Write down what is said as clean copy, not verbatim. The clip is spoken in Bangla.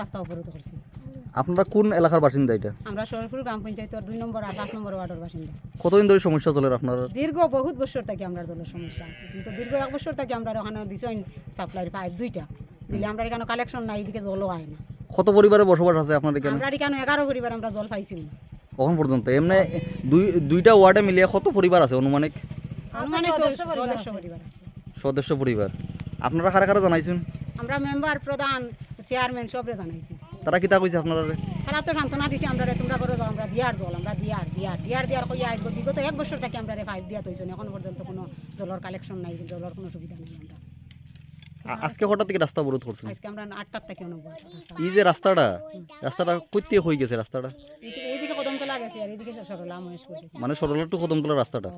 রাস্তা অবরোধ করছি। আপনারা কোন এলাকার বাসিন্দা? এটা আমরা শরীরপুর গ্রাম পঞ্চায়েতের 2 নম্বর আর 5 নম্বর ওয়ার্ডের বাসিন্দা। কতদিন ধরে সমস্যা চলে আপনার? দীর্ঘ বহুত বছর থেকে আমরা দলের সমস্যা আছে, কিন্তু দীর্ঘ 1 বছর থেকে আমরা ওখানে দিছইন সাপ্লাই পাইপ 2টা দিলে আমরা এখানে কালেকশন নাই, এদিকে জলও আয় না। কত পরিবারে বসবাস আছে আপনার এখানে? আমরা এখানে 11 পরিবার আমরা জল পাইছি না এখন পর্যন্ত। এমনি দুইটা ওয়ার্ডে মিলিয়ে কত পরিবার আছে অনুমানিক? অনুমানিক 100 পরিবার আছে। সদস্য পরিবার। আপনারা কারা কারা জানাইছেন? আমরা মেম্বার, প্রধান, চেয়ারম্যান সবরে জানাইছি। তারা কিতা কইছে আপনারা? তারা তো সান্ত্বনা দিছে আমরা তোমরা করে দাও, আমরা দিয়ার জল আমরা দিয়ার কইয়া আইব। বিগত 1 বছর থেকে আমরা পাইপ দিয়া তৈছেন, এখন পর্যন্ত কোনো জলের কালেকশন নাই, জলের কোনো সুবিধা নেই। আমরা আজকে হঠাৎ থেকে রাস্তা অবরোধ করছেন? আজকে আমরা 8টার থেকে এই যে রাস্তাটা কইতে হয়ে গেছে রাস্তাটা? এইদিকে কদমতলা গেছে আর এইদিকে সরলা মহেশ করছে, মানে সরলা টু কদমতলা রাস্তাটা।